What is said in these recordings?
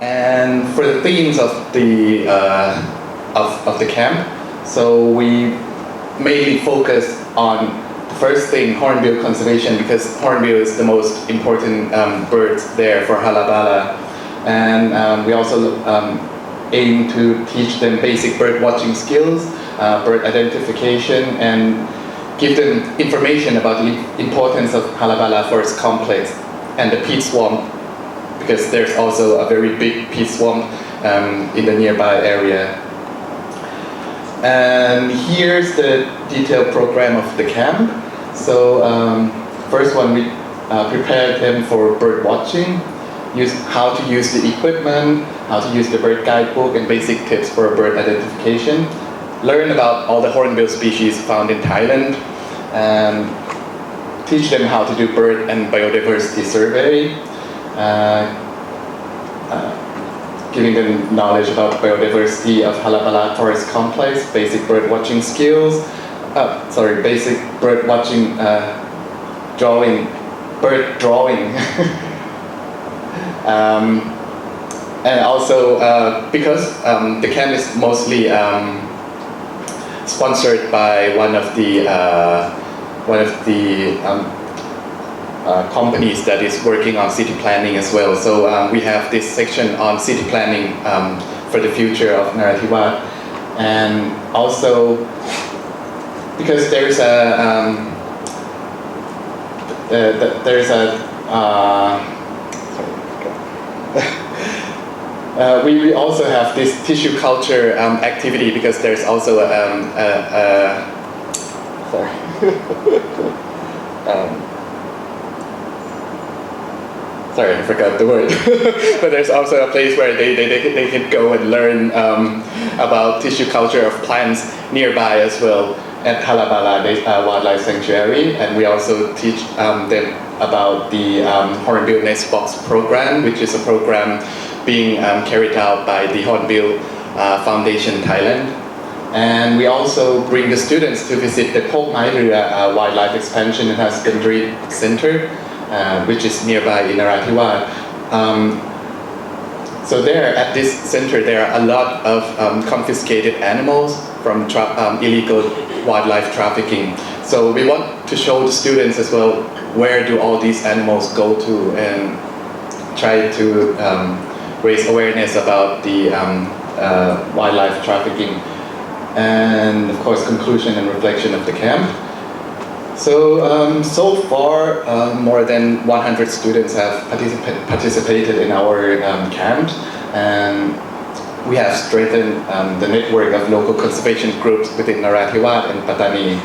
And for the themes of the camp, so we mainly focus on the first thing, hornbill conservation, because hornbill is the most important bird there for Hala-Bala. And we also aim to teach them basic bird watching skills, bird identification, and give them information about the importance of Hala-Bala Forest Complex and the peat swamp, because there's also a very big peat swamp in the nearby area. And here's the detailed program of the camp. So first one, we prepared them for bird watching, how to use the equipment, how to use the bird guidebook, and basic tips for bird identification. Learn about all the hornbill species found in Thailand, and teach them how to do bird and biodiversity survey, giving them knowledge about biodiversity of Hala-Bala Forest Complex, basic bird watching skills, basic bird watching bird drawing. And also because the camp is mostly sponsored by one of the companies that is working on city planning as well. So we have this section on city planning for the future of Narathiwat, and also because there's we also have this tissue culture activity, because there's also sorry, I forgot the word. But there's also a place where they can go and learn about tissue culture of plants nearby as well at Hala-Bala Wildlife Sanctuary. And we also teach them about the Hornbill Nest Box program, which is a program being carried out by the Hornbill Foundation Thailand. And we also bring the students to visit the Kok Mai Rua Wildlife Expansion and Husbandry Center, which is nearby in Narathiwat. So there, at this center, there are a lot of confiscated animals from illegal wildlife trafficking. So we want to show the students as well, where do all these animals go to, and try to raise awareness about the wildlife trafficking. And of course, conclusion and reflection of the camp. So, so far, more than 100 students have participated in our camp, and we have strengthened the network of local conservation groups within Narathiwat and Pattani.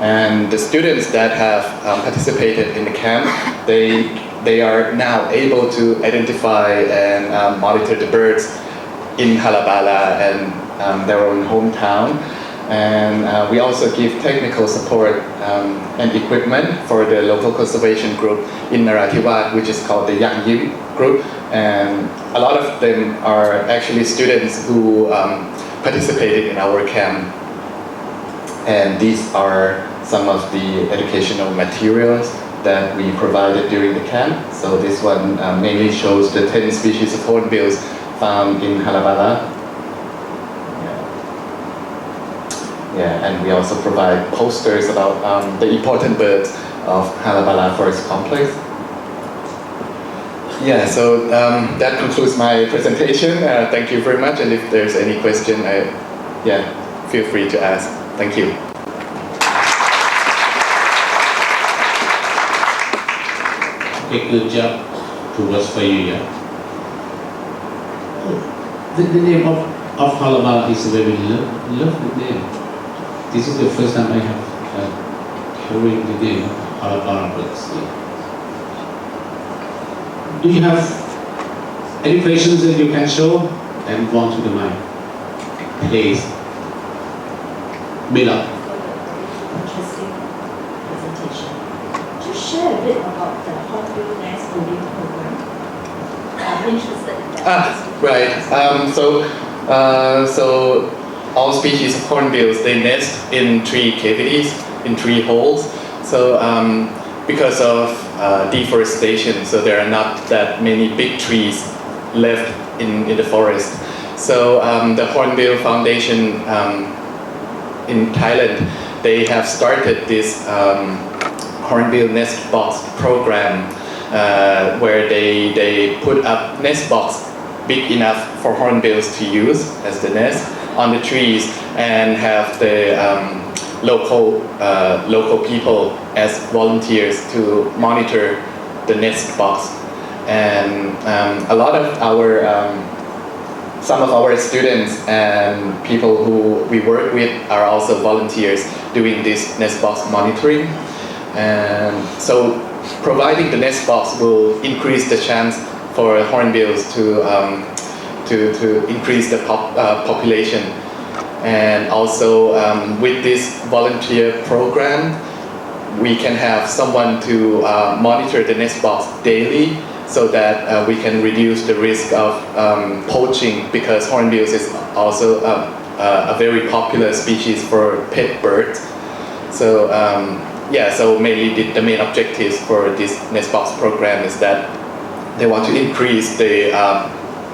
And the students that have participated in the camp, they are now able to identify and monitor the birds in Hala-Bala and their own hometown. And we also give technical support and equipment for the local conservation group in Narathiwat, which is called the Yang Yim group. And a lot of them are actually students who participated in our camp. And these are some of the educational materials that we provided during the camp. So this one mainly shows the 10 species of hornbills found in Hala-Bala. Yeah, and we also provide posters about the important birds of Hala-Bala Forest Complex. Yeah, so that concludes my presentation. Thank you very much, and if there's any question, feel free to ask. Thank you. Okay, good job. Two words for you, yeah. The name of Hala-Bala is a very lovely name. This is the first time I have hearing the name of Hala-Bala birds. Do you have any questions that you can show? And go on to the mic. Please. Mila. Interesting presentation. Just share a bit about the Hornbill Nest Building Program. I'm interested in that. Right. So all species of hornbills, they nest in tree cavities, in tree holes. So because of deforestation, so there are not that many big trees left in the forest. So the Hornbill Foundation in Thailand, they have started this Hornbill Nest Box program where they put up nest box big enough for hornbills to use as the nest on the trees, and have the local people as volunteers to monitor the nest box. And a lot of some of our students and people who we work with are also volunteers doing this nest box monitoring. And so providing the nest box will increase the chance for hornbills to increase the population. And also with this volunteer program, we can have someone to monitor the nest box daily, so that we can reduce the risk of poaching, because hornbills is also a very popular species for pet birds. So so mainly the main objectives for this nest box program is that they want to increase the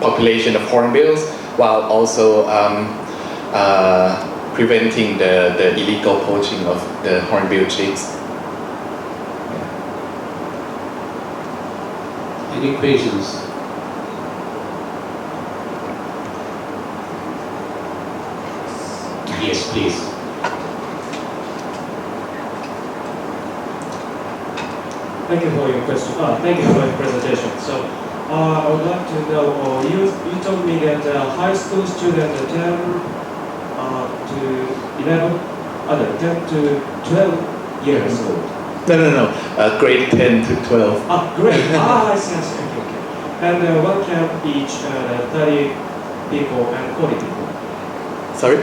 population of hornbills while also preventing the illegal poaching of the hornbill chicks. Any questions? Yes, please. Thank you for your question. Thank you for your presentation. So, I would like to know, you told me that high school students are 10 to 11, 10 to 12 years old. No. Grade 10 to 12. Great. I see. Okay. And one camp each 30 people and 40 people. Sorry?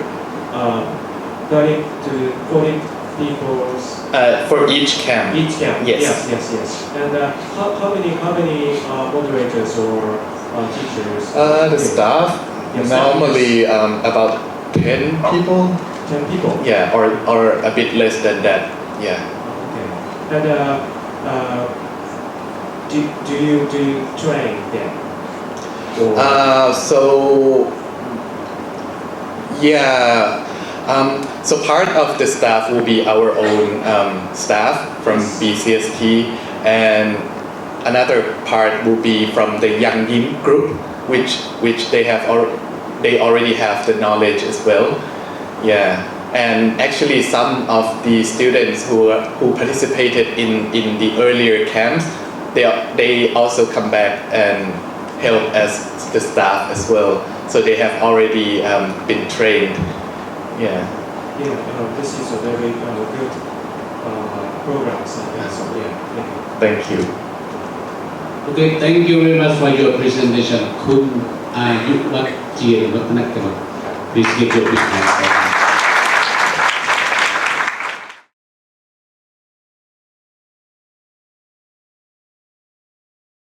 30 to 40 people. For each camp. Each camp. Yes. Yes. And how many moderators or teachers? The staff, Yes, normally about 10 people. 10 people. Yeah, or a bit less than that. Yeah. Okay. And do you train them? Or So part of the staff will be our own staff from BCST, and another part will be from the Young Yin group, which they already have the knowledge as well. Yeah, and actually some of the students who participated in the earlier camps, they also come back and help as the staff as well. So they have already been trained. Yeah. This is a very good program. So Thank you. Okay, thank you very much for your presentation. Kun Ayuwat Jearwattanakanok. Please give your big hand.